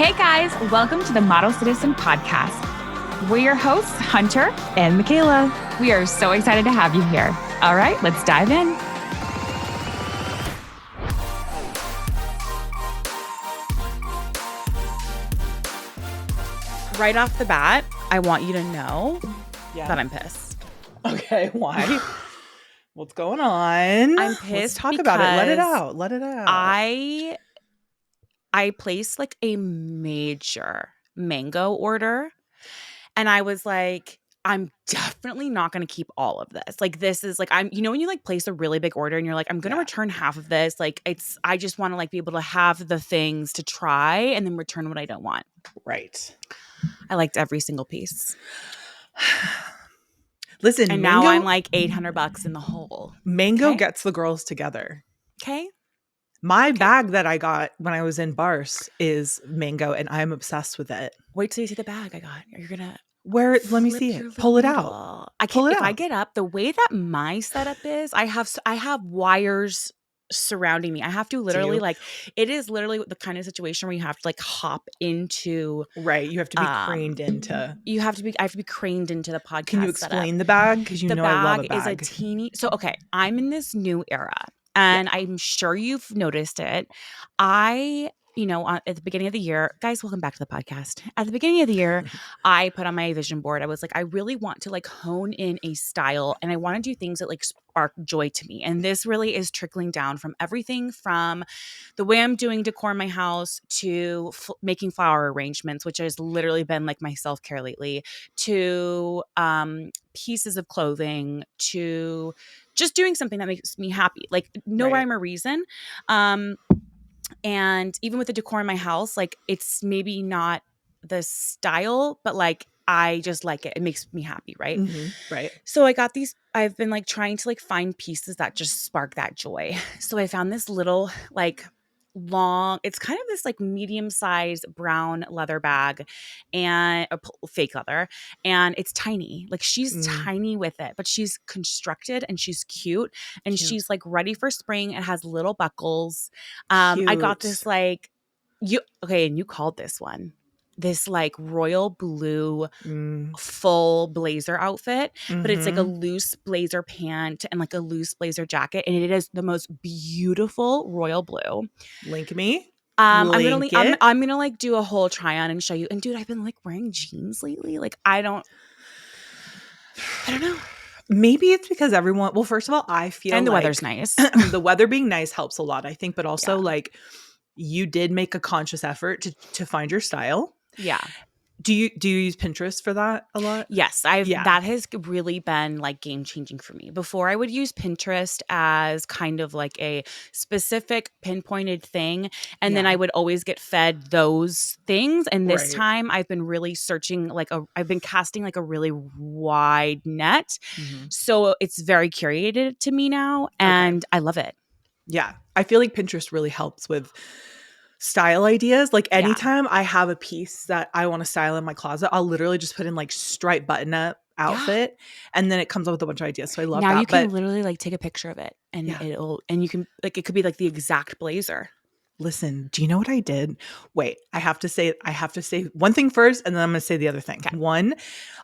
Hey guys, welcome to the Model Citizen Podcast. We're your hosts, Hunter and Michaela. We are so excited to have you here. All right, let's dive in. Right off the bat, I want you to know that I'm pissed. Okay, why? What's going on? I'm pissed. Let's talk about it. Let it out. Let it out. I placed like a major mango order, and I was like, I'm definitely not going to keep all of this. Like, this is like, when you like place a really big order and you're like, I'm going to return half of this. Like, I just want to like be able to have the things to try and then return what I don't want. Right. I liked every single piece. Listen, and mango, now I'm like $800 in the hole. Mango gets the girls together. Okay. My bag that I got when I was in Bars is mango, and I'm obsessed with it. Wait till you see the bag I got. You're gonna let me see it. Pull it out. I get up, the way that my setup is, I have wires surrounding me. I have to literally it is literally the kind of situation where you have to like hop into. Right. You have to be craned into. I have to be craned into the podcast. Can you explain the bag? Because I love a bag. Is a teeny. So okay, I'm in this new era, and I'm sure you've noticed it. At the beginning of the year, guys, welcome back to the podcast. At the beginning of the year, I put on my vision board. I was like, I really want to like hone in a style, and I want to do things that like spark joy to me. And this really is trickling down from everything from the way I'm doing decor in my house to making flower arrangements, which has literally been like my self-care lately, to pieces of clothing, to just doing something that makes me happy. Like no rhyme or reason. And even with the decor in my house, like it's maybe not the style, but like I just like it. It makes me happy, right? Mm-hmm, right. So I've been like trying to like find pieces that just spark that joy. So I found this little like it's kind of this like medium-sized brown leather bag and fake leather, and it's tiny. Like she's tiny with it, but she's constructed and she's cute and she's like ready for spring. It has little buckles. I got this and you called this like royal blue full blazer outfit, but it's like a loose blazer pant and like a loose blazer jacket, and it is the most beautiful royal blue. Link me. I'm gonna like do a whole try on and show you. And dude, I've been like wearing jeans lately. Like I don't know. Maybe it's because everyone. Well, first of all, I feel and the weather's nice. The weather being nice helps a lot, I think. But also, like, you did make a conscious effort to find your style. Yeah. Do you use Pinterest for that a lot? Yes, that has really been like game changing for me. Before I would use Pinterest as kind of like a specific pinpointed thing, and then I would always get fed those things. And this time I've been really searching I've been casting like a really wide net. So it's very curated to me now, and I love it. Yeah. I feel like Pinterest really helps with style ideas. Like anytime I have a piece that I want to style in my closet, I'll literally just put in like striped button up outfit, and then it comes up with a bunch of ideas. So I love that. Now you can literally like take a picture of it, and you can like it could be like the exact blazer. Listen, do you know what I did? Wait, I have to say one thing first, and then I'm going to say the other thing. Okay. One,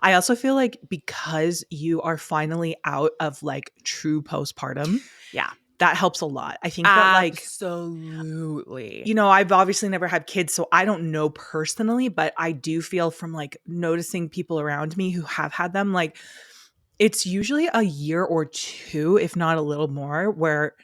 I also feel like because you are finally out of like true postpartum. Yeah. That helps a lot. I think that like absolutely. I've obviously never had kids, so I don't know personally, but I do feel from like noticing people around me who have had them, like it's usually a year or two, if not a little more, where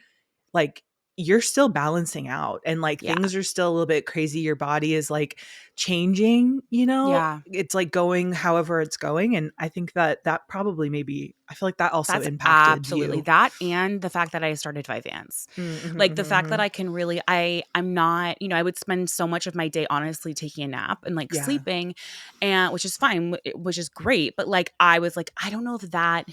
like you're still balancing out and like things are still a little bit crazy. Your body is like changing, it's like going however it's going. And I think that probably I feel like that also impacted absolutely you. That and the fact that I started Vyvanse, like the fact that I can really, I'm not, I would spend so much of my day honestly taking a nap and like sleeping, and which is fine, which is great. But like, I was like, I don't know if that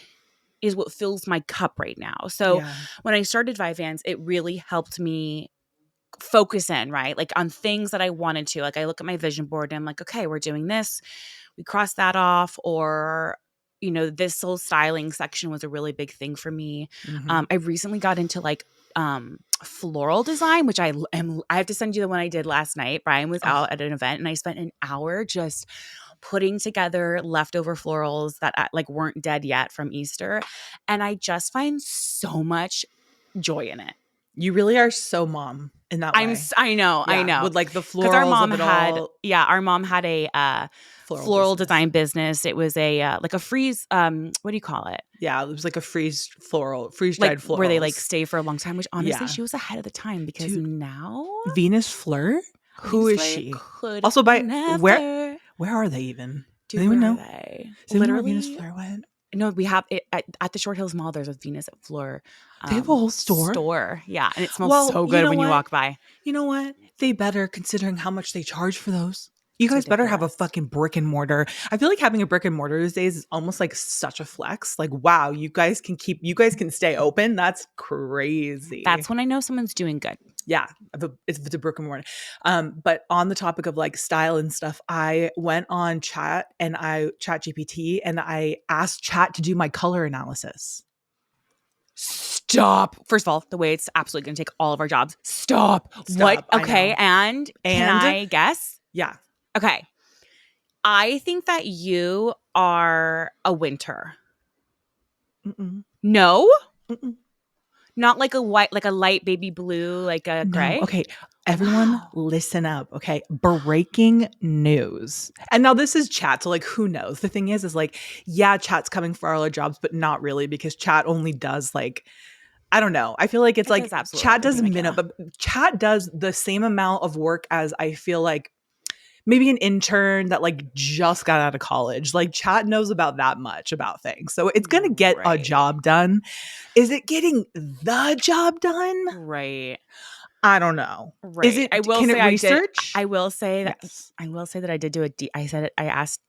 is what fills my cup right now. So when I started Vyvanse, it really helped me focus in, right? Like on things that I wanted to. Like I look at my vision board and I'm like, okay, we're doing this. We cross that off. Or this whole styling section was a really big thing for me. Mhm. I recently got into like floral design, which I have to send you the one I did last night. Brian was Oh, out at an event and I spent an hour just putting together leftover florals that like weren't dead yet from Easter. And I just find so much joy in it. you really are so mom in that way. I Yeah, know. with like the Because our florals mom of it had, all, yeah, our mom had a floral floral business. design business. It was a like a freeze, what do you call it? Yeah, it was like a freeze Like dried where they like florals. stay for a long time, which honestly Yeah. she was ahead of the time because Dude, now Venus Fleur? Who Venus is Flare she? could Also, by never. where are they even? Does Dude, anyone where are know? they? Does anyone know where Venus Literally, Fleur went? no, we have it at the Short Hills Mall. There's a Venus Fleur They have a whole store. store. Yeah, and it smells Well, so you good know when you what? walk by. You know what? They better, considering how much they charge for those. You It's guys better have a ridiculous. fucking brick and mortar. I feel like having a brick and mortar these days is almost like such a flex. Like, wow, you guys can stay open. That's crazy. That's when I know someone's doing good. Yeah, if it's a brick and mortar. But on the topic of like style and stuff, I went on Chat GPT and I asked Chat to do my color analysis. Stop. First of all, the way it's absolutely going to take all of our jobs. Stop. What? Stop. I Okay. know. And can And I guess? yeah. Okay. I think that you are a winter. Mm-mm. No? Mm-mm. Not like a white, like a light baby blue, like a No. gray? Okay. Everyone Wow. listen up. Okay. Breaking news. And now this is Chat. So like who knows? The thing is like, yeah, Chat's coming for all our jobs, but not really because Chat only does like, I don't know. I feel like it's It does like absolutely Chat does everything, a minute, Michaela. but Chat does the same amount of work as I feel like maybe an intern that like just got out of college. Like Chat knows about that much about things. So it's going to get a Right. job done. Is it getting the job done? Right. I don't know. Is Right. it, can it research? I will say that Yes. I did do a deep, I asked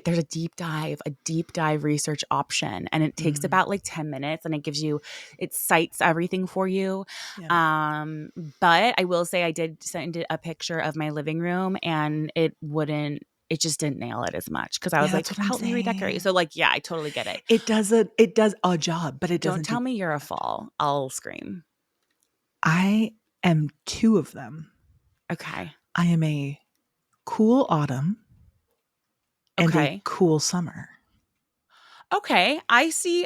there's a deep dive research option and it takes Mhm. about like 10 minutes and it cites everything for you. Yeah. Um, but I will say I did send it a picture of my living room and it just didn't nail it as much because I was Yeah, like, that's what I'm help me redecorate. So saying. like, yeah, I totally get it. It does a job, but it Don't doesn't tell do. me you're a fall. I'll scream. I am two of them. Okay. I am a cool autumn and a Okay. cool summer. Okay, I see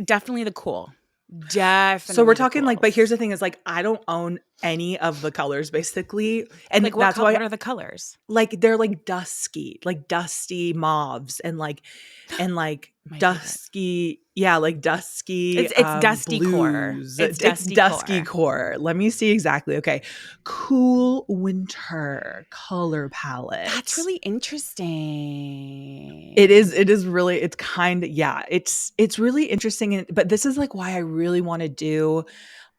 definitely the cool. So we're Definitely the talking like, but here's cools. the thing is like, I don't own any of the colors basically. And Like that's why what are the colors? like they're like dusky, like dusty mauves and like My favorite. dusky, yeah, like dusky It's dusty core. blues. It's It's dusty dusky core. core. Let me see exactly. Okay. Cool winter color palette. That's really interesting. It is really, it's kind of, yeah, it's really interesting. But this is like why I really want to do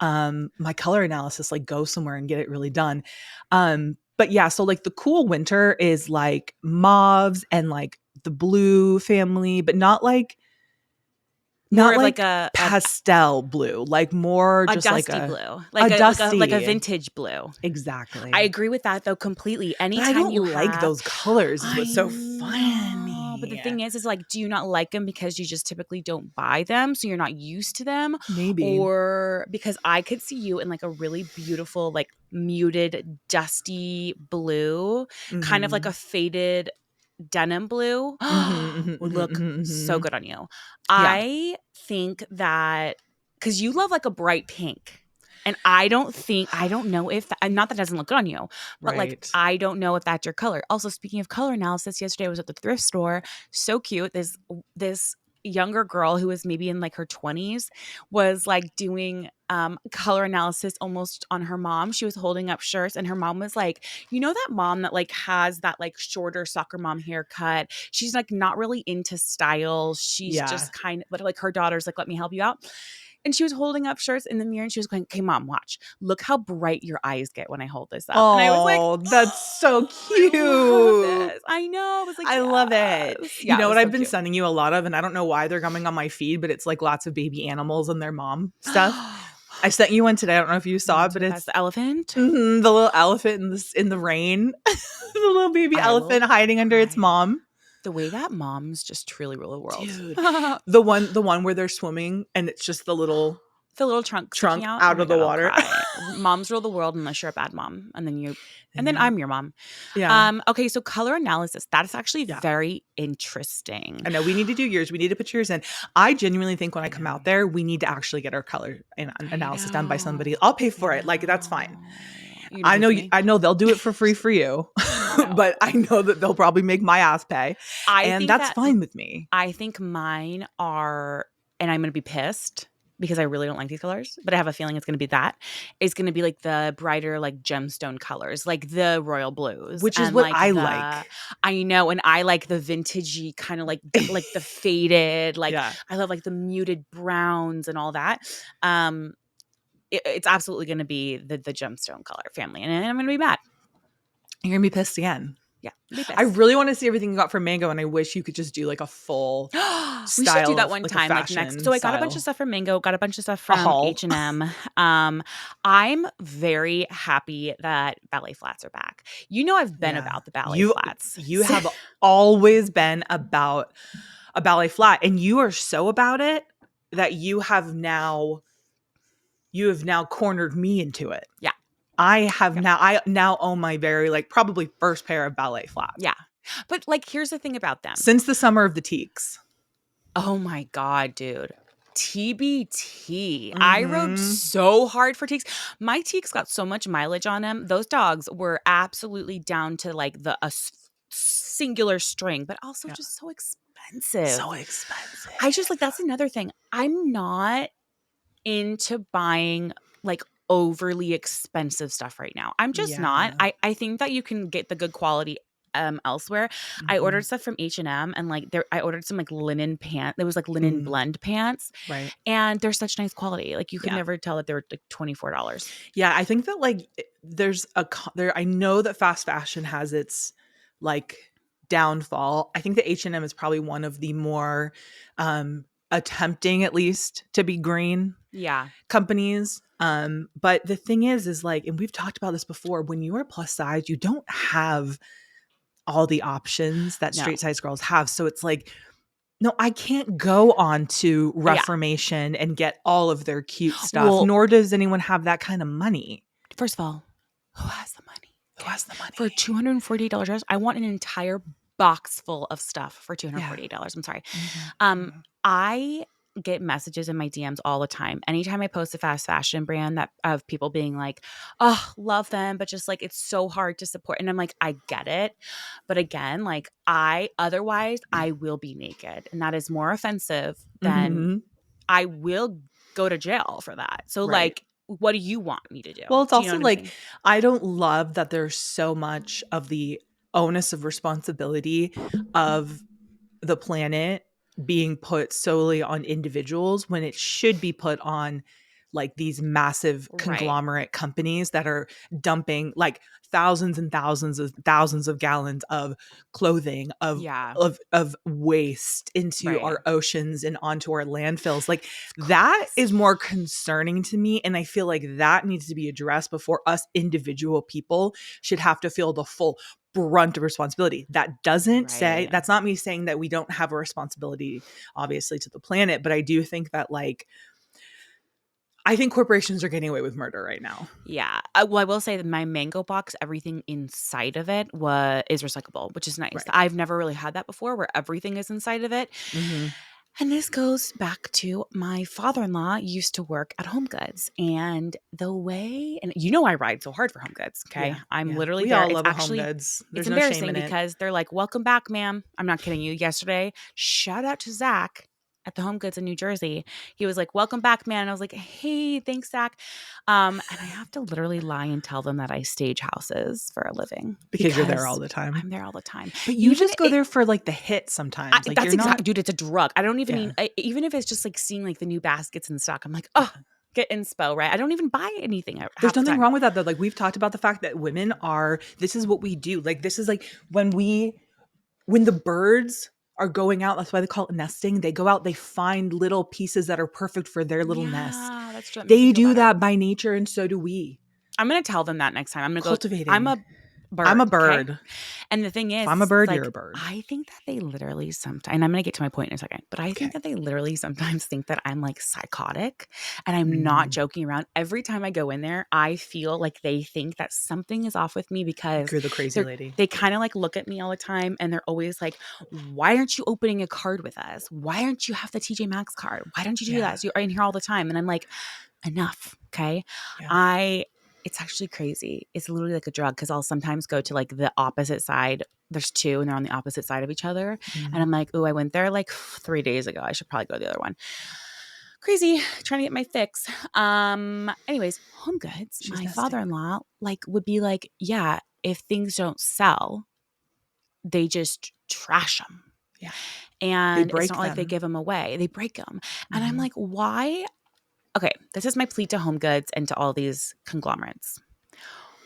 my color analysis, like go somewhere and get it really done. But yeah, so like the cool winter is like mauves and like the blue family, but More not of like like pastel blue, like more a just like dusty blue. a Like a dusty. vintage blue. I Exactly. agree with that though completely. But I Anytime don't you like have those colors is I what's so know, but the funny. thing is like, do you not like them because you just typically don't buy them, so you're not used to them, Maybe. or because I could see you in like a really beautiful, like muted, dusty blue, kind of like Mhm. a faded denim blue, Mhm, mhm, would mhm, look mhm, so mhm. good on you. Yeah. I think that because you love like a bright pink. And I don't know if that, not that doesn't look good on you, but like, Right. I don't know if that's your color. Also, speaking of color analysis, yesterday I was at the thrift store. So cute. This younger girl who was maybe in like her 20s was like doing color analysis almost on her mom. She was holding up shirts and her mom was like, that mom that like has that like shorter soccer mom haircut. She's like not really into style. She's Yeah. just kind of, but like her daughter's like, let me help you out. And she was holding up shirts in the mirror and she was going, okay, mom, watch. Look how bright your eyes get when I hold this up. And I was like, Oh, that's so I love cute. this. I know. I was like, I love it. yes. You Yeah, it know what was so I've been cute. sending you a lot of, and I don't know why they're coming on my feed, but it's like lots of baby animals and their mom stuff. I sent you one today. I don't know if you The saw it, ones but with that's it's the elephant. the little elephant in the rain, the little baby I will elephant hiding under its cry. mom. The way that moms just truly rule the world. Dude. The one where they're swimming and it's just the little The little trunk sticking out. Oh out my of the God, I'll water. cry. Moms rule the world unless you're a bad mom. And then Yeah. I'm your mom. Yeah. Okay, so color analysis. That is actually Yeah. very interesting. I know we need to do yours. We need to put yours in. I genuinely think when I come know. out there, we need to actually get our color analysis done by somebody. know. I'll pay for it. Like, that's fine. You gonna pay for me? I know they'll do it for free for you, know. but I know that they'll probably make my ass pay. I And think that's that fine with me. I think mine are, and I'm going to be pissed because I really don't like these colors, but I have a feeling it's going to be that. It's going to be like the brighter, like gemstone colors, like the royal blues, Which is and what like I the, like. I know, and I like the vintagey kind of like the faded, like Yeah. I love like the muted browns and all that. It's absolutely going to be the gemstone color family, and I'm going to be mad. You're going to be pissed again. Yeah, be pissed. I really want to see everything you got from Mango, and I wish you could just do like a full we should do that one like time, like next. So I got a bunch of stuff from Mango, got a bunch of stuff from haul. H&M. I'm very happy that ballet flats are back. You know, I've been about the ballet flats. You have always been about a ballet flat, and you are so about it that you have now cornered me into it. Yeah. I now own my very like probably first pair of ballet flats. Yeah. But like, here's the thing about them. Since the summer of the teaks. Oh my God, dude. TBT. I rode so hard for teaks. My teaks got so much mileage on them. Those dogs were absolutely down to like a singular string, but also just so expensive. So expensive. I just like, that's another thing. I'm not into buying like overly expensive stuff right now. I'm just not. I think that you can get the good quality elsewhere. I ordered stuff from H&M and like I ordered some like linen pants. There was like linen blend pants. Right. And they're such nice quality. Like you could never tell that they were like $24. Yeah, I think that like I know that fast fashion has its like downfall. I think that H&M is probably one of the more attempting at least to be green companies. But the thing is like, and we've talked about this before, when you are plus size, you don't have all the options that straight size girls have. So it's like, no, I can't go on to Reformation and get all of their cute stuff, nor does anyone have that kind of money. First of all, who has the money? Who has the money? For $248, I want an entire box full of stuff for $248. I'm sorry. I get messages in my DMs all the time. Anytime I post a fast fashion brand that of people being like, oh, love them, but just like it's so hard to support. And I'm like, I get it. But again, like otherwise I will be naked. And that is more offensive than I will go to jail for that. So like, what do you want me to do? Well, it's also like, I don't love that there's so much of the onus of responsibility of the planet being put solely on individuals when it should be put on like these massive conglomerate companies that are dumping like thousands and thousands of gallons of clothing of waste into our oceans and onto our landfills. Like that is more concerning to me. And I feel like that needs to be addressed before us individual people should have to feel the full brunt of responsibility. That doesn't say, that's not me saying that we don't have a responsibility, obviously, to the planet. But I do think that like, I think corporations are getting away with murder right now. Yeah. Well, I will say that my Mango box, everything inside of it is recyclable, which is nice. I've never really had that before where everything is inside of it. And this goes back to my father-in-law used to work at Home Goods, and the way, and you know, I ride so hard for Home Goods. Okay. I'm literally we there. all love it's actually, Home Goods. There's it's no embarrassing shame in because they're like, welcome back, ma'am. I'm not kidding you. Yesterday, shout out to Zach at the Home Goods in New Jersey. He was like, welcome back, man. And I was like, hey, thanks, Zach. And I have to literally lie and tell them that I stage houses for a living. Because you're there all the time. I'm there all the time. But you just go there for like the hit sometimes. Like that's exactly, dude, it's a drug. I don't even mean, even if it's just like seeing like the new baskets in stock, I'm like, oh, get inspo, right? I don't even buy anything. There's nothing wrong with that though. Like we've talked about the fact that women this is what we do. Like this is like when the birds are going out, that's why they call it nesting. They go out, they find little pieces that are perfect for their little nest. That's they do that by nature, and so do we. I'm going to tell them that next time. I'm going to cultivating. I'm a I'm a bird, okay? bird. And the thing If is, I'm a it's bird, you're like, a bird. I think that they literally sometimes, and I'm going to get to my point in a second, but I think Okay. that they literally sometimes think that I'm like psychotic, and I'm not Mm, joking around. Every time I go in there, I feel like they think that something is off with me like because you're the crazy lady. they kind of like look at me all the time and they're always like, why aren't you opening a card with us? Why aren't you have the TJ Maxx card? Why don't you do Yeah. that? So you're in here all the time. And I'm like, enough. Okay. Yeah. I it's actually crazy. It's literally like a drug because I'll sometimes go to like the opposite side. There's two and they're on the opposite side of each other. And Mm, I'm like, oh, I went there like 3 days ago. I should probably go to the other one. Crazy, trying to get my fix. Anyways, Home Goods, she's my nesting. father-in-law like would be like, yeah, if things don't sell, they just trash them. Yeah. They And it's not break like they them. give them away. They break them. And I'm Mhm. like, why? Okay, this is my plea to Home Goods and to all these conglomerates.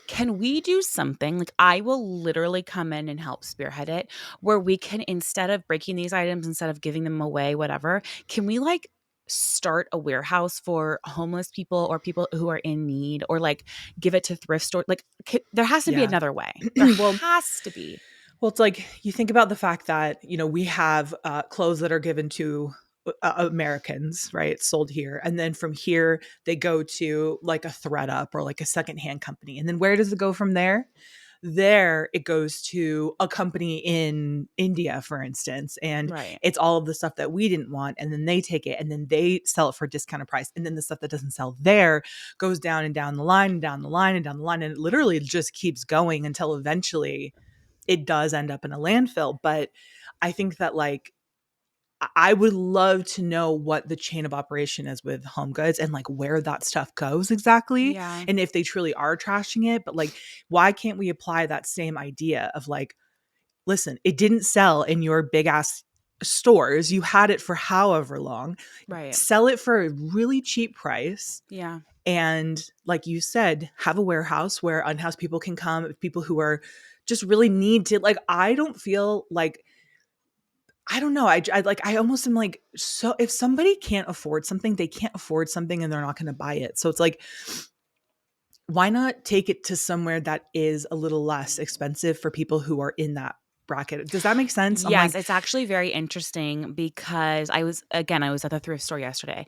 Can we do something like I will literally come in and help spearhead it where we can, instead of breaking these items, instead of giving them away, whatever, can we like start a warehouse for homeless people or people who are in need, or like give it to thrift store? Like there has to be Yeah. another way. There Well, has to be. well, it's like you think about the fact that, we have clothes that are given to Americans, right? Sold here. And then from here, they go to like a thread up or like a secondhand company. And then where does it go from there? There it goes to a company in India, for instance, and Right. it's all of the stuff that we didn't want, and then they take it and then they sell it for a discounted price, and then the stuff that doesn't sell there goes down and down the line and down the line and down the line, and it literally just keeps going until eventually it does end up in a landfill. But I think that like I would love to know what the chain of operation is with Home Goods and like where that stuff goes exactly, Yeah. and if they truly are trashing it. But like, why can't we apply that same idea of like, listen, it didn't sell in your big ass stores. You had it for however long. Right. Sell it for a really cheap price. Yeah. And like you said, have a warehouse where unhoused people can come, people who are just really need to, like, I don't feel like, I don't know. I like, I almost am like, so if somebody can't afford something, they can't afford something and they're not going to buy it. So it's like, why not take it to somewhere that is a little less expensive for people who are in that bracket? Does that make sense? I'm Yes, like, it's actually very interesting because I was at the thrift store yesterday.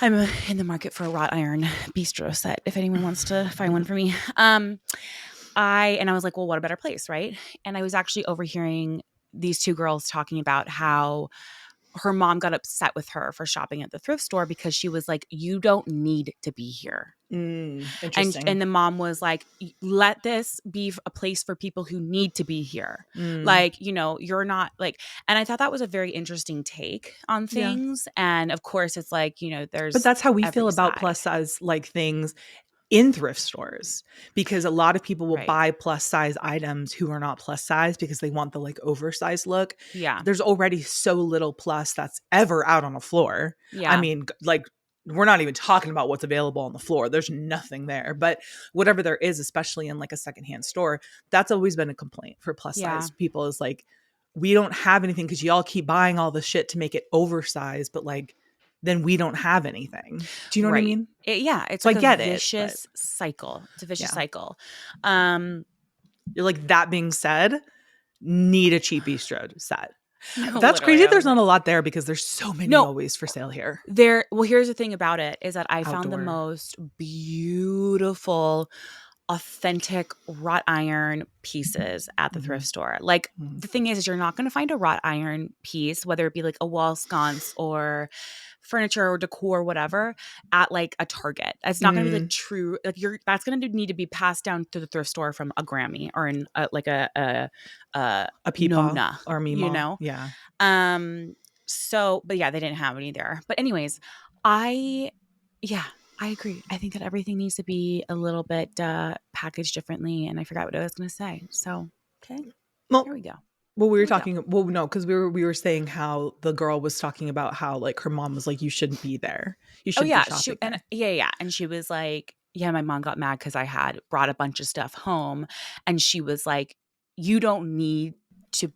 I'm in the market for a wrought iron bistro set if anyone wants to find one for me. I was like, well, what a better place, right? And I was actually overhearing these two girls talking about how her mom got upset with her for shopping at the thrift store because she was like, you don't need to be here. And interesting. the mom was like, let this be a place for people who need to be here. Mm, Like, you're not like, and I thought that was a very interesting take on yeah. things. And of course it's like, But there's that's how we feel every about side. plus size like things in thrift stores, because a lot of people will Right. buy plus size items who are not plus size because they want the like oversized look. Yeah. There's already so little plus that's ever out on a floor. I Yeah. mean, like, we're not even talking about what's available on the floor. There's nothing there. But whatever there is, especially in like a secondhand store, that's always been a complaint for plus Yeah. size people, is like, we don't have anything because y'all keep buying all the shit to make it oversized, but like, then we don't have anything. Do you know what I Right. mean? Yeah. It's So I like a get it, but vicious cycle. It's a vicious yeah. cycle. Um, You're like, that being said, need a cheap bistro set. no, That's literally, crazy. I was There's not like, a lot there because there's so many no, always for sale here. well, here's the thing about it is that I found the Outdoor. most beautiful authentic wrought iron pieces at the thrift Mhm, store. Like mhm, the thing is you're not going to find a wrought iron piece, whether it be like a wall sconce or furniture or decor or whatever, at like a Target. It's not going to be the mm. true like that's going to need to be passed down to the thrift store from a Grammy or in like a A peepaw Nona, or a you meemaw. know. Yeah. So but yeah, they didn't have any there. But anyways, I yeah, I agree. I think that everything needs to be a little bit packaged differently. And I forgot what I was going to say. So, okay, Well, here we go. well, we Here were we go. talking. Well, no, because we were saying how the girl was talking about how like her mom was like, you shouldn't be there. You Oh, shouldn't be yeah. shopping there. Yeah. And she was like, yeah, my mom got mad because I had brought a bunch of stuff home. And she was like, you don't need to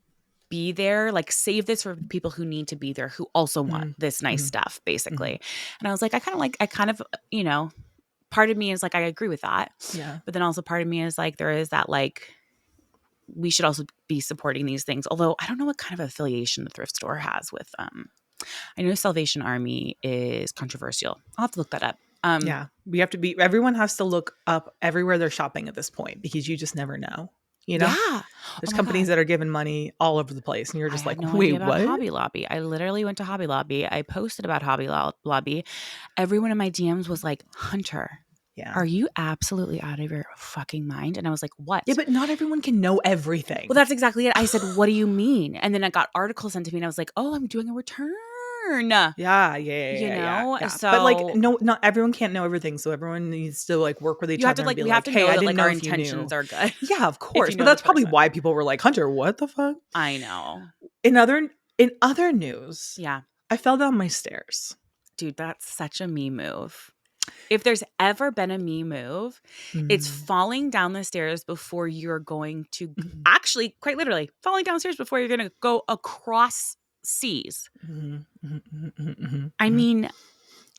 be there. Like, save this for people who need to be there, who also want Mm, this nice mhm, stuff, mhm. basically. And I was like, I kind of, part of me is like, I agree with that. Yeah. But then also part of me is like, there is that like, we should also be supporting these things. Although I don't know what kind of affiliation the thrift store has with I know Salvation Army is controversial. I'll have to look that up. Yeah. We have to be, everyone has to look up everywhere they're shopping at this point because you just never know. You know, Yeah. there's Oh my companies God. that are giving money all over the place, and you're I just had like, no wait, idea about what? Hobby Lobby. I literally went to Hobby Lobby. I posted about Hobby Lobby. Everyone in my DMs was like, Hunter, Yeah. are you absolutely out of your fucking mind? And I was like, what? Yeah, but not everyone can know everything. Well, that's exactly it. I said, what do you mean? And then I got articles sent to me and I was like, oh, I'm doing a return. Yeah. But like, So no, not everyone can't know everything. So everyone needs to like work with each you have to other and be we have like, to hey, know I that didn't like know our if you knew. intentions are good. Yeah, of If course. you But know the that's probably person. why people were like, Hunter, what the fuck? I know. In other news, Yeah. I fell down my stairs. Dude, that's such a me move. If there's ever been a me move, it's Mm. falling down the stairs before you're going to Mhm. actually, quite literally, falling downstairs before you're going to go across seas. Mhm. Mhm. Mhm. Mhm. Mhm. I Mhm. mean,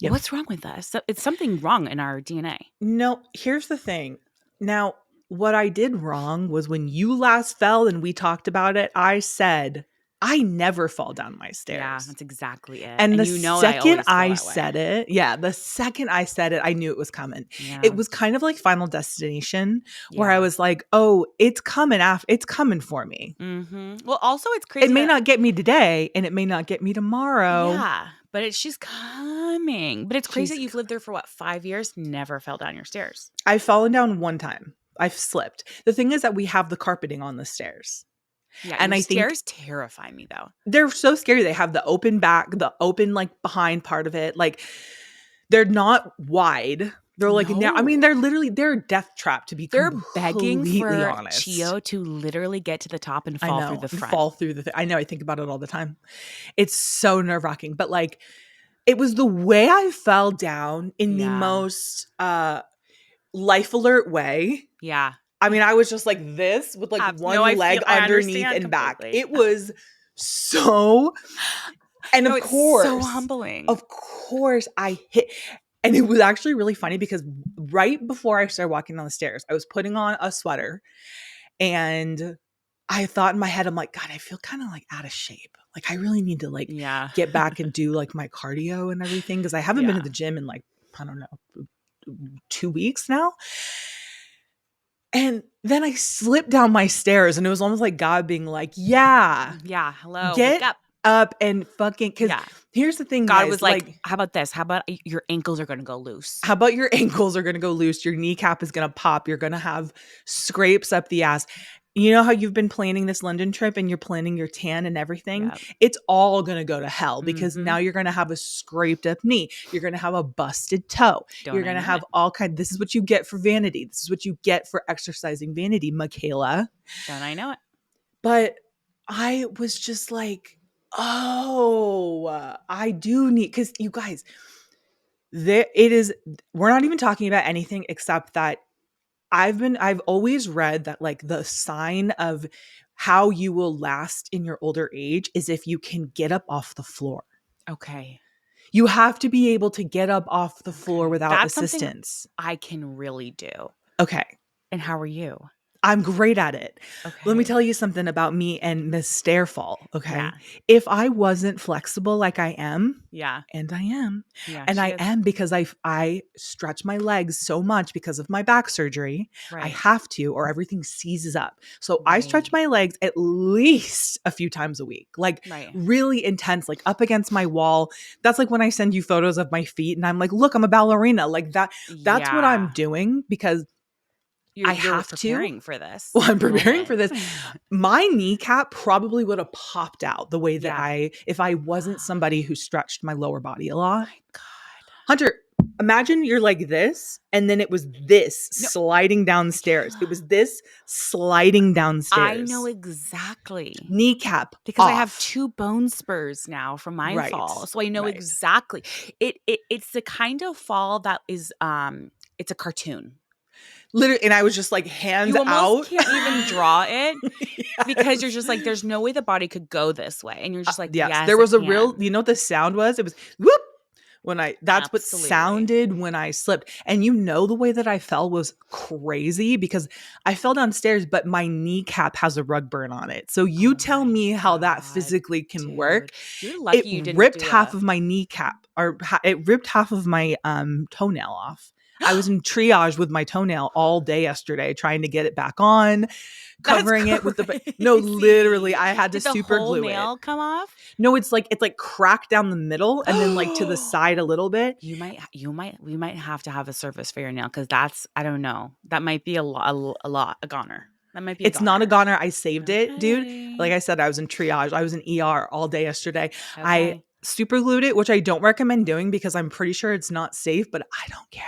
Yep. what's wrong with us? It's something wrong in our DNA. No, here's the thing. Now, what I did wrong was when you last fell and we talked about it, I said, I never fall down my Yeah, stairs. that's exactly it. And And the you know I second always feel I that way. said it, yeah, the second I said it, I knew it was coming. Yeah. It was kind of like Final Destination, where I Yeah. was like, oh, it's coming for me. Well, also it's It crazy may that not get me today and it may not get me tomorrow. yeah, but she's coming. But it's crazy She's that you've lived there for what, 5 years? Never fell down your stairs. I've fallen down one time. I've slipped. The thing is that we have the carpeting on the stairs. Yeah, And your I think stairs terrify me though. they're so scary. They have the open back, the open like behind part of it. Like they're not wide. They're like now. I mean, No. they're a death trap to be They're begging completely for honest. Chio to literally get to the top and I fall through know, the and front. fall through the. I know. I think about it all the time. It's so nerve wracking. But like, it was the way I fell down in the Yeah. most life alert way. Yeah. I mean, I was just like this with like one leg I underneath understand and back. completely. It was so, and No, of it's course, so humbling. of course, I hit, and it was actually really funny because right before I started walking down the stairs, I was putting on a sweater, and I thought in my head, I'm like, God, I feel kind of like out of shape. Like I really need to like Yeah. get back and do like my cardio and everything because I haven't been Yeah. to the gym in like I don't know 2 weeks now. And then I slipped down my stairs and it was almost like God being like, yeah, Yeah. Hello. get Wake up. up and fucking, because Yeah. here's the thing, God guys, was like, how about this? How about your ankles are going to go loose? how about your ankles are going to go loose? Your kneecap is going to pop. You're going to have scrapes up the ass. You know how you've been planning this London trip and you're planning your tan and everything? Yep. It's all going to go to hell because Mhm. now you're going to have a scraped up knee. You're going to have a busted toe. Don't You're I going to know have it? all kind. This is what you get for vanity. This is what you get for exercising vanity, Michaela. Don't I know it? But I was just like, oh, I do need, because you guys, we're not even talking about anything except that I've always read that like the sign of how you will last in your older age is if you can get up off the floor. Okay. You have to be able to get up off the floor Okay. without That's something assistance. I can really do. Okay. And how are you? I'm great at it. Okay. Let me tell you something about me and Miss Stairfall, okay? Yeah. If I wasn't flexible like I am, Yeah. and I am, Yeah. and she I is. am because I stretch my legs so much because of my back surgery, I Right. have to or everything seizes up. So I stretch Right. my legs at least a few times a week, like Right. really intense, like up against my wall. That's like when I send you photos of my feet and I'm like, look, I'm a ballerina. Like that's what I'm doing because I You're have to. preparing for this. Well, I'm preparing moment. for this. My kneecap probably would have popped out the way that Yeah. if I wasn't somebody who stretched my lower body a lot. My God. Hunter, imagine you're like this, and then it was this No. sliding downstairs. It was this sliding downstairs. I know exactly. Kneecap Because off. I have 2 bone spurs now from my Right. fall. So I know Right. exactly. It's the kind of fall that is it's a cartoon. Literally, and I was just like hands You almost out. can't even draw it because Yes. you're just like, there's no way the body could go this way. And you're just like, Yes. yes, There was it a real, can. you know what the sound was? It was whoop, That's what Absolutely. sounded when I slipped. And the way that I fell was crazy because I fell downstairs, but my kneecap has a rug burn on it. So you Oh tell my me how that God, physically can work. dude. You're It lucky you didn't ripped do half a of my kneecap, it ripped half of my toenail off. I was in triage with my toenail all day yesterday trying to get it back on, That's covering it with no, literally, crazy. I had to Did the super whole glue it. nail come off? No, it's like cracked down the middle and then like to the side a little bit. We might have to have a service for your nail because that's, I don't know. That might be a goner. That might be a It's not a goner. goner. I saved it, dude. Like Okay. I said, I was in triage. I was in ER all day yesterday. I Okay. super glued it, which I don't recommend doing because I'm pretty sure it's not safe, but I don't care.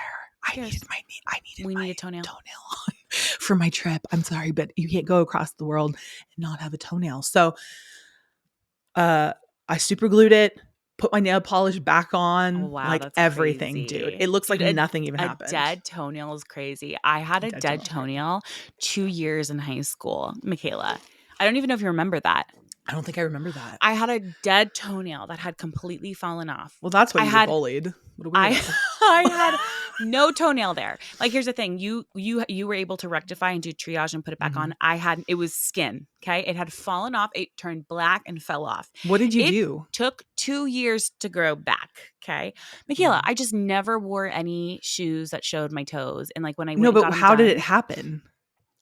Who cares? I needed We my need a toenail. toenail on for my trip. I'm sorry, but you can't go across the world and not have a toenail. So uh I super glued it, put my nail polish back Oh, on, wow, like that's everything, dude. crazy. It looks like Dude, nothing even a happened. dead toenail is crazy. I had a Dead dead toenail's crazy. toenail 2 years in high school, Michaela. I don't even know if you remember that. I don't think I remember that. I had a dead toenail that had completely fallen off. Well, that's why I you were had bullied. What a I weirdo. I had no toenail there. Like, here's the thing, you were able to rectify and do triage and put it back Mhm. on. I had it was skin, okay? It had fallen off, it turned black and fell off. What did you It do? took 2 years to grow back, okay? Michaela, Mhm. I just never wore any shoes that showed my toes, and, like, when I No, went and but got them how did it done, happen?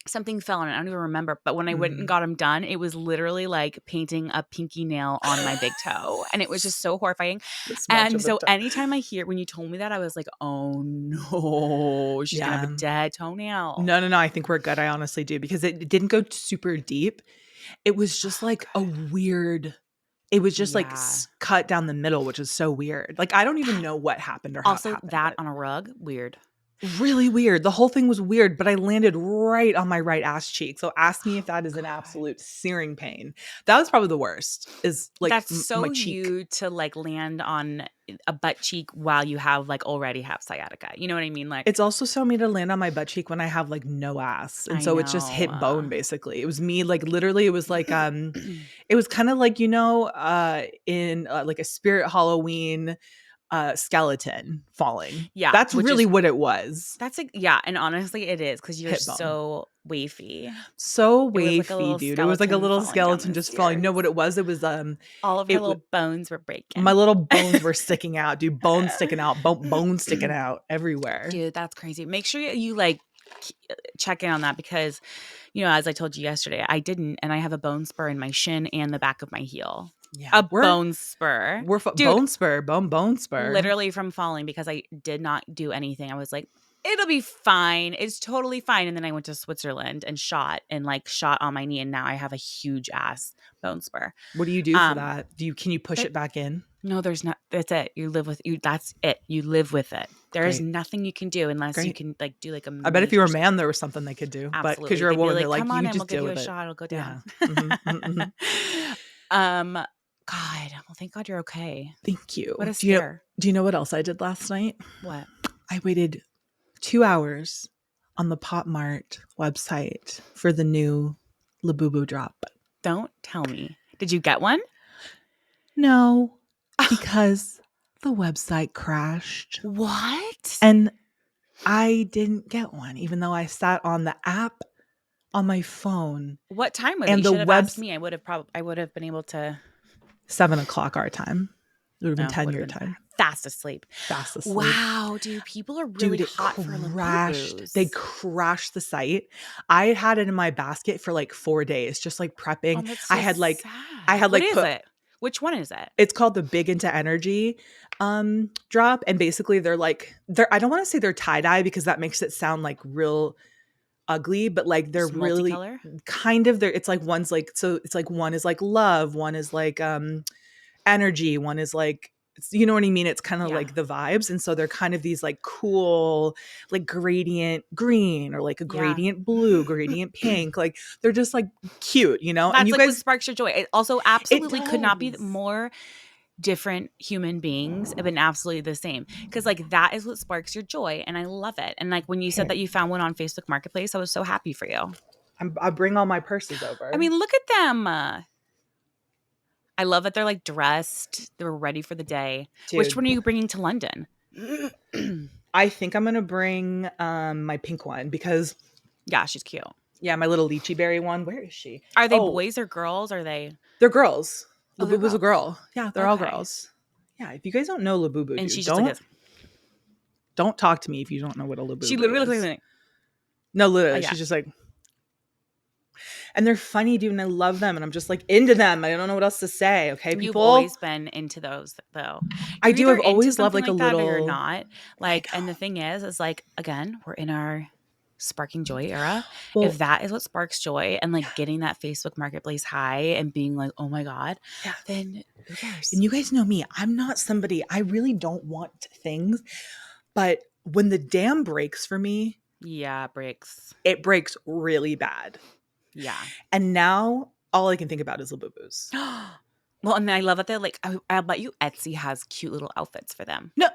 something fell on it. I don't even remember, but when I went and Mhm. got them done, it was literally like painting a pinky nail on my big toe, and it was just so horrifying. This much And of a so anytime I hear when you told me that, I was like, "Oh no, she's gonna have a Yeah. dead toenail." No, no, no, I think we're good, I honestly do, because it didn't go super deep. It was just Oh, like a good. weird it was just like Yeah. cut down the middle, which is so weird. Like, I don't even That know what happened or how it also, happened, that but on a rug, weird. really weird. The whole thing was weird, but I landed right on my right ass cheek. So ask me if Oh that is an god. absolute searing pain. That was probably the worst, is like That's my so cheek. you to, like, land on a butt cheek while you have, like, already have sciatica. You know what I mean? Like, It's also so me to land on my butt cheek when I have like no ass. And I so it's just know. hit bone basically. It was me like literally it was like it was kind of like in like a spirit Halloween skeleton falling. Yeah, That's which really is what it was. that's like, yeah, and honestly, it is because 'cause you're Hit bone. so wafy. So It was like a wafy, little dude. It was like a skeleton little falling down skeleton the just falling. No, stairs. what it was, All of her it w- little bones were my breaking. little bones were sticking out, dude. Bones sticking out, bones sticking out everywhere. Dude, that's crazy. Make sure you, like, check in on that because, as I told you yesterday, I didn't, and I have a bone spur in my shin and the back of my heel. Yeah, A bone spur. Dude, bone spur, bone spur. literally from falling because I did not do anything. I was like, "It'll be fine. It's totally fine." And then I went to Switzerland and shot on my knee, and now I have a huge ass bone spur. What do you do for Um, that? Can you push there it back in? no, there's not. That's it. You live with you. That's it. You live with it. There is Great, nothing you can do unless you great. can, like, do like a I bet if you were major a man, there was something they could do. But because absolutely. you're a They'd be woman, they're like, like, "Come on you in. We'll just give deal you a with it. shot. It'll go down." Yeah. Hmm. um, God. Well, thank God you're okay. Thank you. What a scare. Do you know what else I did last night? What? I waited 2 hours on the Pop Mart website for the new Labubu drop. Don't tell me. Did you get one? No, because the website crashed What? and I didn't get one, even though I sat on the app on my phone What time was it? and You the should have asked web's me. I would have been able to. 7 o'clock our time. It would have been No, 10 would have your been time. fast asleep. Fast asleep. Wow, dude, people are really Dude, it hot for crashed. Labubus. They crashed the site. I had it in my basket for like 4 days, just like Oh, prepping. that's I so had like, I sad. had What like is put, it? Which one is it? it's called the Big Into Energy drop. And basically I don't want to say they're tie-dye because that makes it sound like real ugly, but like they're Just really multicolor? kind of it's like one's like, so it's like one is like love, one is like energy, one is like, you know what I mean? It's kind of Yeah. like the vibes. And so they're kind of these like cool, like gradient green or like a Yeah. gradient blue, gradient pink. Like they're just like cute, And That's you like what guys, sparks your joy. It also it absolutely could not be does. more different human beings have been absolutely the same because, like, that is what sparks your joy, and I love it. And, like, when you said Here, that you found one on Facebook Marketplace, I was so happy for you. I bring all my purses I over. mean, look at them. I love that they're like dressed. They're ready for the day. Which Dude, one are you bringing to London? I think I'm gonna bring my pink one because Yeah, she's cute. yeah, my little lychee berry one. Where is she? Are they Oh, boys or girls? Are they? they're girls. Oh, they're Labubu's a girls. girl. Yeah, they're all Okay. girls. Yeah, if you guys don't know Labubu, And dude, she's just like this. don't talk to me if you don't know what a She literally Labubu looks is. like, No, oh literally, yeah. she's just like, and they're funny, dude, and I love them, and I'm just like into them. I don't know what else to say. Okay, You've people. always been into those though. I You're do. either I've into always loved something like a like that or you're little. not. I Like, and the know. thing is like, again, we're in our sparking joy era. If Well, that is what sparks joy and like getting that Facebook marketplace high and being like, oh my God, yeah. then who cares? And you guys know me. I'm not somebody. I really don't want things, but when the dam breaks for me, Yeah, breaks. it breaks really bad. Yeah. And now all I can think about is Labubus. Well, and I love that they're like, I bet you Etsy has cute little outfits for them. No,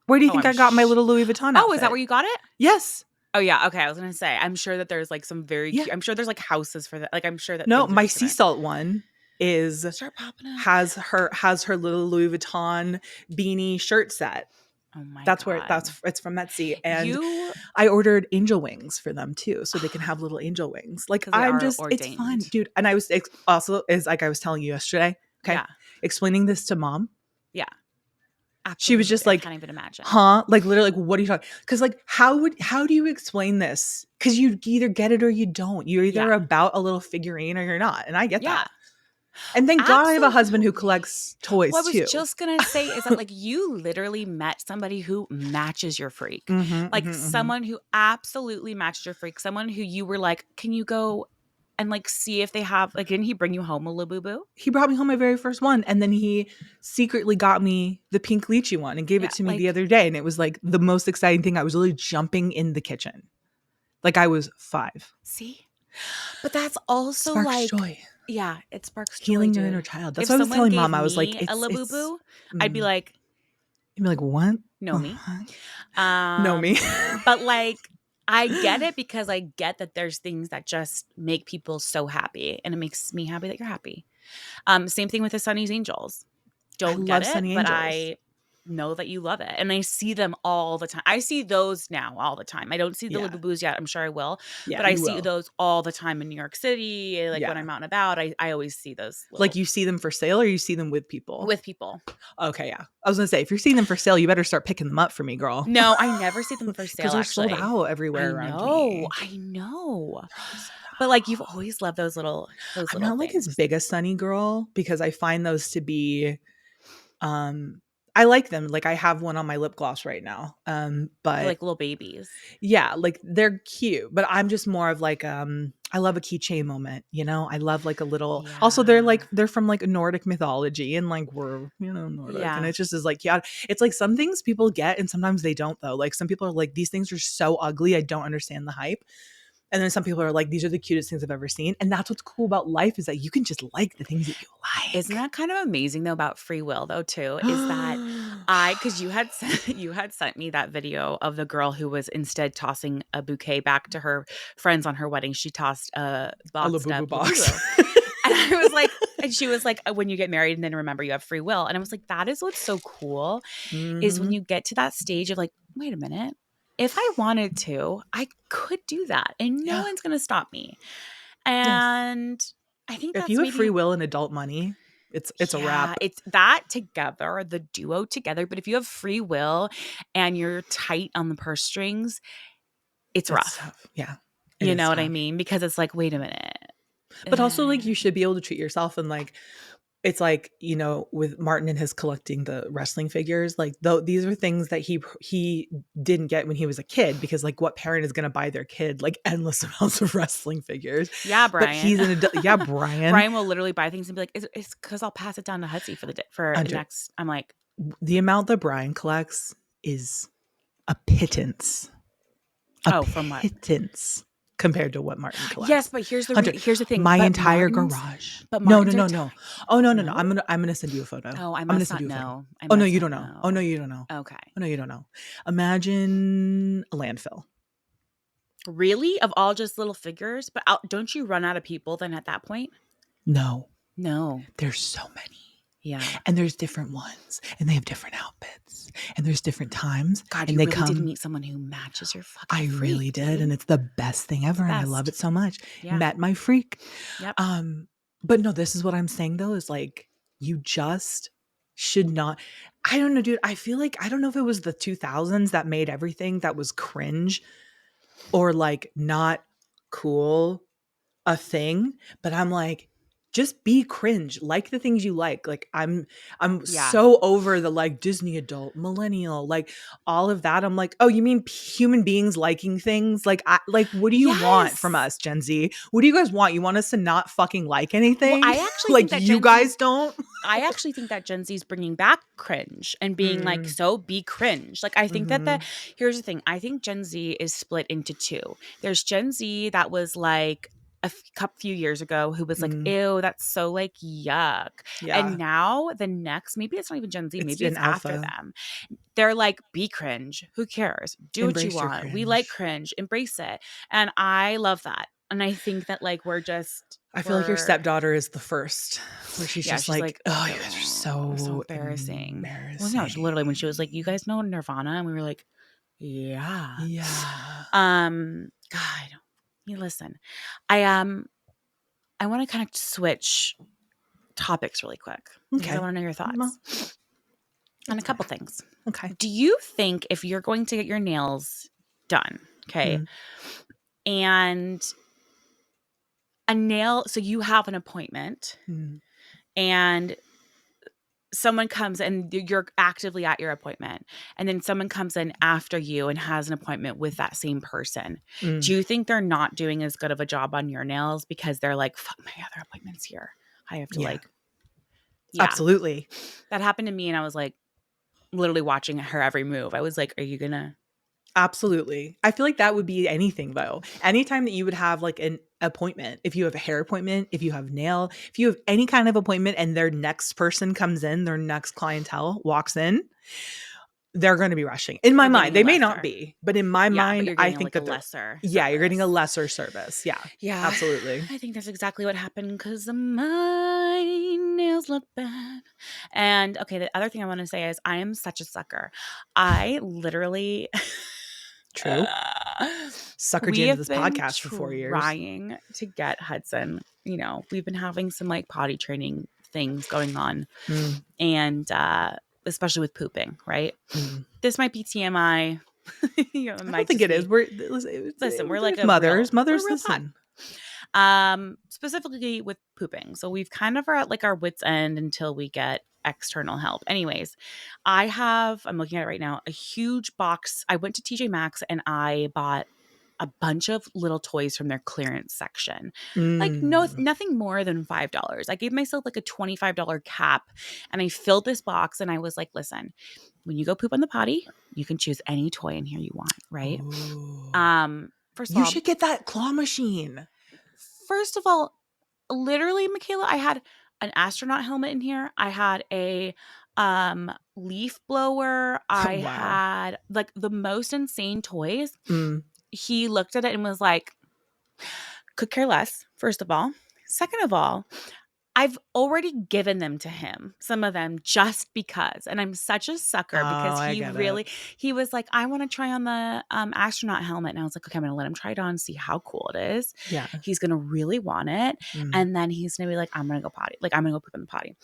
where do you Oh, think I got my little Louis Vuitton oh, is that outfit? where you got it? Yes. Oh yeah, okay. I was gonna say, I'm sure that there's like some very Yeah. cute. I'm sure there's like houses for that. Like I'm sure that No, things are my just sea gonna salt one is start popping up. has her little Louis Vuitton beanie shirt set. Oh my That's where God. it's from Etsy. And You, I ordered angel wings for them too, so they can have little angel wings. Like because they I'm are just, it's fun, ordained. dude. And I was also is like I was telling you yesterday. Okay, Yeah. explaining this to mom, Yeah. she was just Absolutely. I like, can't even imagine. huh? Like literally, like, what are you talking? Because like, how do you explain this? Because you either get it or you don't. You're either Yeah. about a little figurine or you're not, and I get Yeah. that. And thank God I have a husband who Absolutely. collects toys What I was too. just gonna say is that like you literally met somebody who matches your freak. Mm-hmm, Like mm-hmm, mm-hmm. someone who absolutely matched your freak. Someone who you were like, can you go and like see if they have like didn't he bring you home a Labubu? He brought me home my very first one, and then he secretly got me the pink lychee one and gave it Yeah, to me the like other day, and it was like the most exciting thing. I was literally jumping in the kitchen like I was 5. see? But that's also Sparks like joy, yeah, it sparks joy, healing your inner dude. child. That's If what I was someone telling gave mom. I was like, me a it's Labubu, I'd be mm. like, You'd be like, what? know me. Know me. But like I get it because I get that there's things that just make people so happy and it makes me happy that you're happy. Same thing with the Sunny's Angels. I Don't get love it, Sunny but Angels. I know that you love it. And I see them all the time. I see those now all the time. I don't see the Yeah, Labubus yet. I'm sure I will. yeah, But I you see will. those all the time in New York City. Like when Yeah, I'm out and about, I always see those like little you see them for sale or you see them with people. with people. Okay, yeah. I was gonna say if you're seeing them for sale, you better start picking them up for me, girl, No, I never see them for because sale they're sold actually. out everywhere around me. I know. They're always sold But like you've out. always loved those I'm little not like as things. big a Sunny girl because I find those to be um I like them. Like I have one on my lip gloss right now. They're But like little babies. yeah, like they're cute, but I'm just more of like I love a keychain moment, you know? I love like a little, also Yeah. they're from like Nordic mythology and like we're, Nordic, and Yeah. it just is like yeah, it's like some things people get and sometimes they don't though. Like some people are like these things are so ugly, I don't understand the hype. And then some people are like, these are the cutest things I've ever seen. And that's what's cool about life is that you can just like the things that you Isn't like. that kind of amazing though about free will though too? Is that I because you had you had sent me that video of the girl who was instead tossing a bouquet back to her friends on her wedding. She tossed a A boxed Labubu up box. Labubu. And I was like, and she was like, when you get married and then remember you have free will. And I was like, that is what's so cool is when Hmm. you get to that stage of like, wait a minute. If I wanted to, I could do that and no Yeah. one's going to stop me. Yes. And I think If that's you have maybe free will and adult money, it's a yeah, wrap. it's that together, the duo together. But if you have free will and you're tight on the purse strings, it's It's rough. tough. Yeah. It You is know what I tough. mean? Because it's like, wait a minute. But also like Eh, you should be able to treat yourself and like it's like, with Martin and his collecting the wrestling figures, like though these are things that he didn't get when he was a kid because like what parent is going to buy their kid like endless amounts of wrestling figures? yeah, But he's Brian. an adult. Yeah, Brian. Brian will literally buy things and be like, it's because I'll pass it down to Hutsy for for Under next. I'm like, the amount that Brian collects is a pittance. A oh, from what? pittance compared to what Martin Yes, collects. but Hunter, here's the thing. my But entire Martin's, garage. but No, no, Martin's are no, no. Oh no, no, no. no. I'm gonna send you a photo. Oh, I I'm gonna must send not you a photo. know. I Oh no, must you not don't know. Oh no, know. you don't know. Okay. Oh no, you don't know. Imagine a landfill. Really? Of all just little figures? But don't you run out of people then at that point? No, No. there's so many. Yeah. And there's different ones, and they have different outfits, and there's different times, God, and you they really did come. meet someone who matches your fucking I freak, really did, dude. and it's the best thing It's ever, the and I love best. it so much. Yeah. Met my freak. Yep. But no, this is what I'm saying though, is like, you just should not. I don't know, dude. I feel like, I don't know if it was the 2000s that made everything that was cringe or like not cool a thing, but I'm like, just be cringe, like the things you like. Like I'm Yeah. so over the like Disney adult, millennial, like all of that. I'm like, oh, you mean human beings liking things? Like what do you want from Yes. us, Gen Z? What do you guys want? You want us to not fucking like Well, anything? I actually Like think that you Gen Z's guys don't? I actually think that Gen Z is bringing back cringe and being like, Mm, so be cringe. Like, I think that mm-hmm, here's the thing. I think Gen Z is split into two. There's Gen Z that was like couple few years ago who was like, mm, ew, that's so like yuck. And yeah. now the next, maybe it's not even Gen Z, It's maybe an it's after alpha. them. They're like, be cringe. Who cares? Do what you Embrace your want. We like cringe. cringe. Embrace it. And I love that. And I think that like I feel like your stepdaughter is the first, where she's yeah, just she's like, like, oh, you guys are "Oh, so so embarrassing." Well, no, she literally when she was like, "You embarrassing. guys know Nirvana?" And we were like, "Yeah." Yeah. God, you listen. I I want to kind of switch topics really quick because I Okay. want to know your Well, thoughts on a that's couple fine. things. Okay. Do you think if you're going to get your nails done, okay, Mm, and so you have an appointment mm, and someone comes and you're actively at your appointment and then someone comes in after you and has an appointment with that same person, mm. do you think they're not doing as good of a job on your nails because they're like, fuck, my other appointment's here, I have to Yeah, like, yeah, absolutely. that happened to me and I was like literally watching her every move. I was like, are you gonna Absolutely. I feel like that would be anything though. Anytime that you would have like an appointment, if you have a hair appointment, if you have nail, if you have any kind of appointment and their next person comes in, their next clientele walks in, they're going to be rushing. In my you're mind, getting a they may not lesser, be, but in my yeah, but mind, you're I getting think like a that they're, lesser yeah, you're getting a service. lesser service. Yeah, Yeah, absolutely. I think that's exactly what happened because my nails look bad. And okay, the other thing I want to say is I am such a sucker. I literally, True. Suckered you we into have this been podcast for 4 years. trying to get Hudson. You know, we've been having some like potty training things going on, Mm, and especially with pooping. Right, mm. this might be TMI. It I don't might think just it is. be. Listen, we're like There's a real, we're a mothers real pod. listen. Specifically with pooping. So we've kind of are at like our wits end until we get external help. Anyways, I'm looking at it right now, a huge box. I went to TJ Maxx and I bought a bunch of little toys from their clearance section. Like Mm. nothing more than $5. I gave myself like a $25 cap and I filled this box and I was like, listen, when you go poop on the potty, you can choose any toy in here you want, right? Ooh. First of You all, should get that claw machine. First of all, literally, Michaela, I had an astronaut helmet in here. I had a leaf blower. I Wow. had like the most insane toys. Mm. He looked at it and was like, could care less, first of all. Second of all, I've already given them to him, some of them just because. And I'm such a Oh, sucker because I get it. he was like, I want to try on the astronaut helmet. And I was like, okay, I'm going to let him try it on, see how cool it is. Yeah. He's going to really want it. Mm. And then he's going to be like, I'm going to go potty. Like, I'm going to go poop in the potty.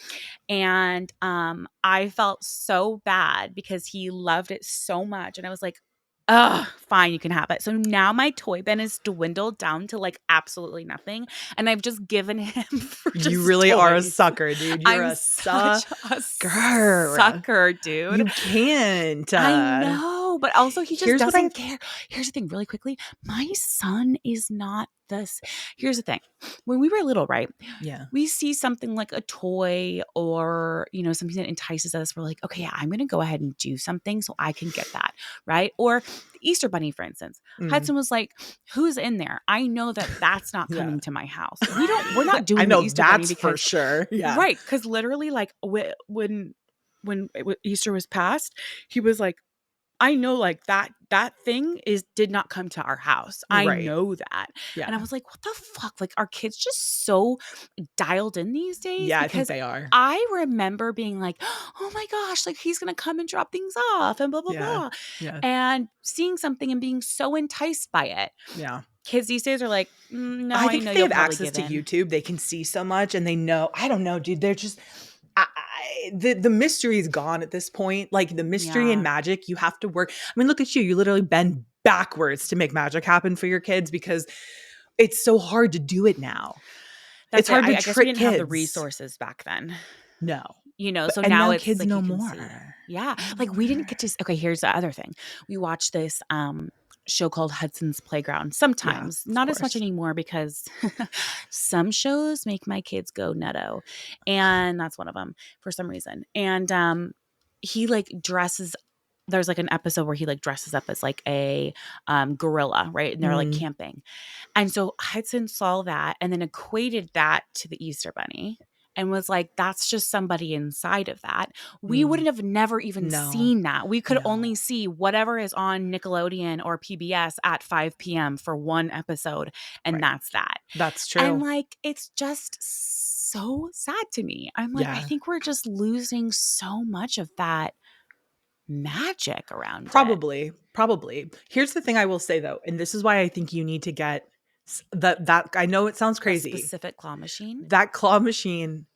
And I felt so bad because he loved it so much. And I was like, oh, fine, you can have it. So now my toy bin is dwindled down to like absolutely nothing. And I've just given him for You just really are a toys. sucker, dude. You're I'm a such a sucker. sucker, dude. You can't. I know, but also he just Here's what I. doesn't care. Here's the thing, really quickly. My son is not this. Here's the thing. When we were little, right? Yeah. We see something like a toy or, you know, something that entices us. We're like, okay, yeah, I'm going to go ahead and do something so I can get that, right? Or the Easter Bunny, for instance. Mm. Hudson was like, who's in there? I know that that's not Yeah. coming to my house. We're not doing I know the Easter Bunny that's because, for sure. Yeah. right? Because literally, like when Easter was passed, he was like, I know like that thing did not come to our house. I Right. know that. And I Yeah. was like, what the fuck? Like, are kids just so dialed in these days? Yeah, I think Because they are. I remember being like, oh my gosh, like he's gonna come and drop things off and blah blah Yeah. blah. Yeah. And seeing something and being so enticed by it. Yeah. Kids these days are like, no, I I think know if they you'll have probably access give to in. YouTube, they can see so much and they know. I don't know, dude. They're just the mystery is gone at this point. Like the mystery and Yeah. magic, you have to work. I mean, look at you. You literally bend backwards to make magic happen for your kids because it's so hard to do it now. It's That's it. hard to I guess we trick didn't have the kids. resources back then. No. So And now now it's kids like know you can see. more. Yeah. They know Like we didn't more. get to okay, here's the other thing. We watched this show called Hudson's Playground Yeah, sometimes, of not as much course. anymore because some shows make my kids go nutto. And that's one of them for some reason. And he like dresses there's like an episode where he like dresses up as like a gorilla, right? And they're like Mm, camping. And so Hudson saw that and then equated that to the Easter Bunny and was like, that's just somebody inside of that. We mm. wouldn't have never even No, seen that. We could no. only see whatever is on Nickelodeon or PBS at 5 p.m. for one episode. And Right. that's that. That's And true. like, it's just so sad to me. I'm like, I Yeah. think we're just losing so much of that magic around it. Probably, probably. Here's the thing I will say though, and this is why I think you need to get that I know it sounds A crazy. specific claw machine. That claw machine,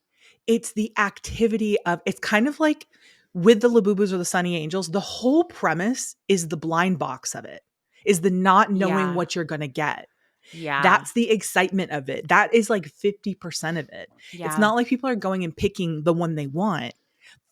it's the activity of it's kind of like with the Labubus or the Sunny Angels, the whole premise is the blind box of it. Is the not knowing Yeah. what you're going to get. Yeah. That's the excitement of it. That is like 50% of it. It's Yeah. not like people are going and picking the one they want.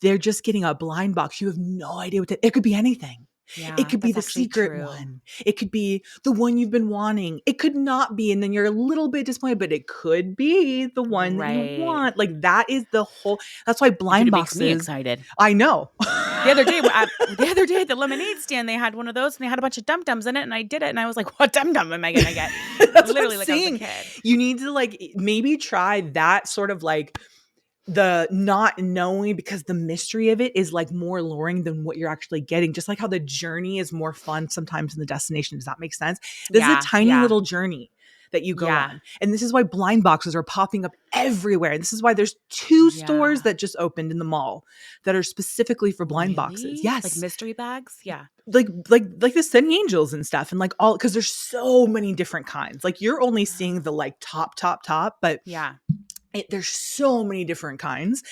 They're just getting a blind box. You have no idea what it could be anything. It Yeah. could be That's the actually secret true. one. It could be the one you've been wanting. It could not be. And then you're a little bit disappointed, but it could be the one that you Right. want. Like that is the whole, that's why Dude, blind it makes me boxes, excited. I know. The other day at the lemonade stand, they had one of those and they had a bunch of dum dums in it, and I did it, and I was like, "What dum dum am I gonna get?" That's what I'm Literally, like I was a saying. kid. You need to like maybe try that sort of like the not knowing because the mystery of it is like more alluring than what you're actually getting. Just like how the journey is more fun sometimes than the destination. Does that make sense? This is a Yeah, tiny yeah, little journey that you go yeah, on. And this is why blind boxes are popping up everywhere. And this is why there's 2 stores yeah. that just opened in the mall that are specifically for blind boxes. Really? Like Yes. mystery bags? Yeah, Like the Sunny Angels and stuff and like all because there's so many different kinds. Like you're only seeing the like top, but yeah, there's so many different kinds.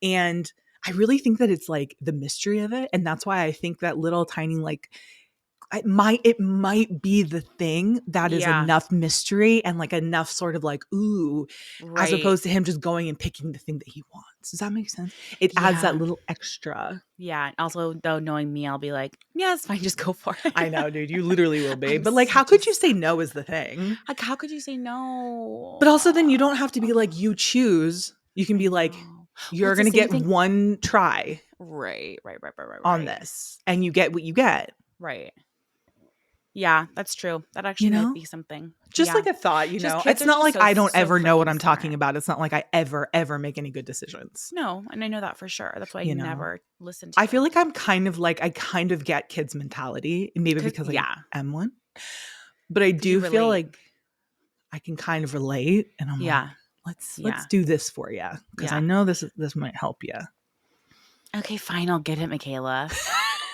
And I really think that it's like the mystery of it. And that's why I think that little tiny like it might be the thing that is yeah. enough mystery and like enough sort of like ooh, as Right. opposed to him just going and picking the thing that he wants. Does that make sense? It adds that Yeah, little extra. yeah. Also, though, knowing me, I'll be like, "Yeah, it's fine. Just go for it." I know, dude, you literally will be. I'm But like how such a could you say sucker. no is the thing? Like, how could you say no? But also then you don't have to be like you choose. You can I be like know. Well, you're it's the going to same get thing. one try Right, right, right, right, right, on right. this and you get what you get. Right. Yeah, that's true. That You actually might know? be something. Just Yeah. like a thought, Just kids It's are not just like so I don't so ever know what freaking I'm talking smart. about. It's not like I ever make any good decisions. No, and I know that for sure. That's why I You know? never listen to I feel you. like I'm kind of like I kind of get kids mentality, maybe 'Cause because I yeah, am one. But I 'cause you do feel relate. like I can kind of relate and I'm like, Yeah. let's Yeah. do this for you because I Yeah. know this might help you. Okay, fine, I'll get it, Michaela.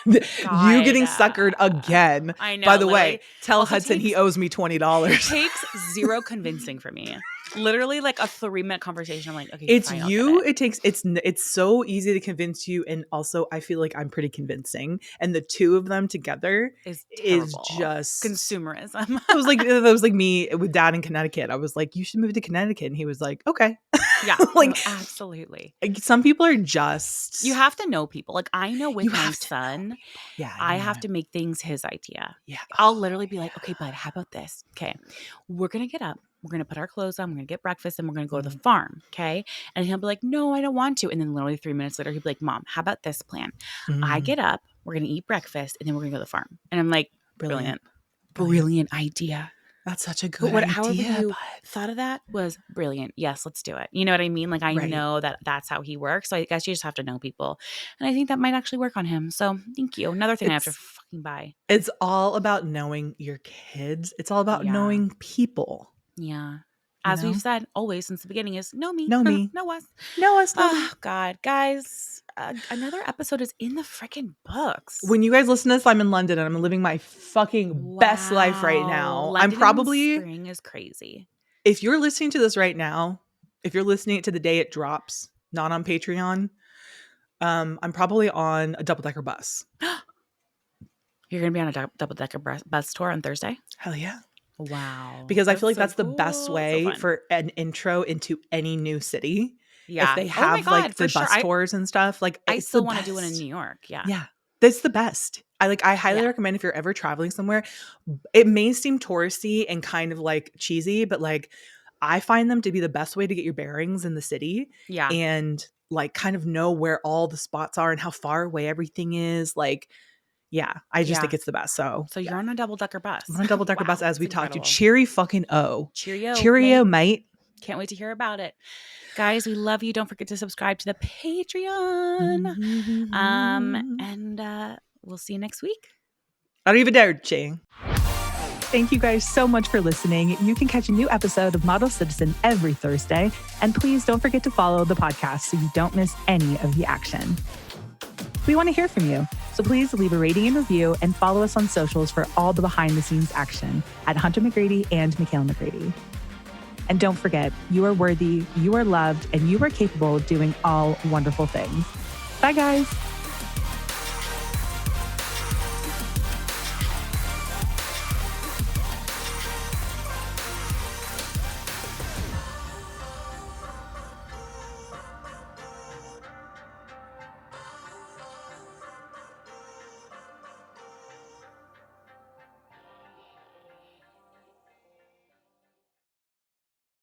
You God. getting suckered again. I By know, the way, literally. tell Also Hudson he takes owes me $20. takes zero convincing for me. Literally like a 3-minute conversation. I'm like, okay, It's fine, I'll get you. it. It's so easy to convince you, and also I feel like I'm pretty convincing, and the two of them together Is is terrible. just. Consumerism. That was like me with dad in Connecticut. I was like, you should move to Connecticut, and he was like, okay. Yeah, no, Like absolutely. some people are You just. have to know people. Like I know You with my have to know son, people. Yeah, I yeah, have to make things his idea. yeah. I'll Oh, literally be like, okay, bud, how about this? Okay, we're going to get up. We're going to put our clothes on. We're going to get breakfast and we're going to go to the mm, farm. Okay. And he'll be like, no, I don't want to. And then literally 3 minutes later, he'll be like, Mom, how about this plan? I mm, get up. We're going to eat breakfast and then we're going to go to the farm. And I'm like, brilliant, brilliant, brilliant. brilliant idea. That's such a But good however idea, you but thought of that was brilliant. Yes, let's do it. You know what I mean? Like I right. know that that's how he works. So I guess you just have to know people, and I think that might actually work on him. So thank you. Another thing I have to It's fucking walking by. It's all about knowing your kids. It's all about Yeah. knowing people. Yeah. You As we've know? said always since the beginning is know me, Know me. know us. Know us, know me. Oh, God. Guys, another episode is in the freaking books. When you guys listen to this, I'm in London and I'm living my fucking best life right Wow. now. I'm London in probably, spring is crazy. if you're listening to this right now, if you're listening to the day it drops, not on Patreon, I'm probably on a double-decker bus. You're going to be on a double-decker bus tour on Thursday? Hell yeah. Wow. Because I feel That's like so that's the best cool. So way fun. for an intro into any new city. If Yeah. they Oh my have God, like for the sure. bus tours and stuff, like I it's the still want to do it in best. New York. Yeah. Yeah. That's the best. I highly Yeah. recommend if you're ever traveling somewhere. It may seem touristy and kind of like cheesy, but like I find them to be the best way to get your bearings in the city Yeah. and like kind of know where all the spots are and how far away everything is. Like, yeah, I just Yeah. think it's the best. So So you're on a double-decker bus. I'm on a double-decker bus Wow. as we That's talk to incredible. cheery fucking O. Cheerio, Cheerio, mate. mate. Can't wait to hear about it. Guys, we love you. Don't forget to subscribe to the Patreon. And we'll see you next week. Arrivederci. Thank you guys so much for listening. You can catch a new episode of Model Citizen every Thursday. And please don't forget to follow the podcast so you don't miss any of the action. We want to hear from you, so please leave a rating and review and follow us on socials for all the behind-the-scenes action at Hunter McGrady and Michaela McGrady. And don't forget, you are worthy, you are loved, and you are capable of doing all wonderful things. Bye, guys.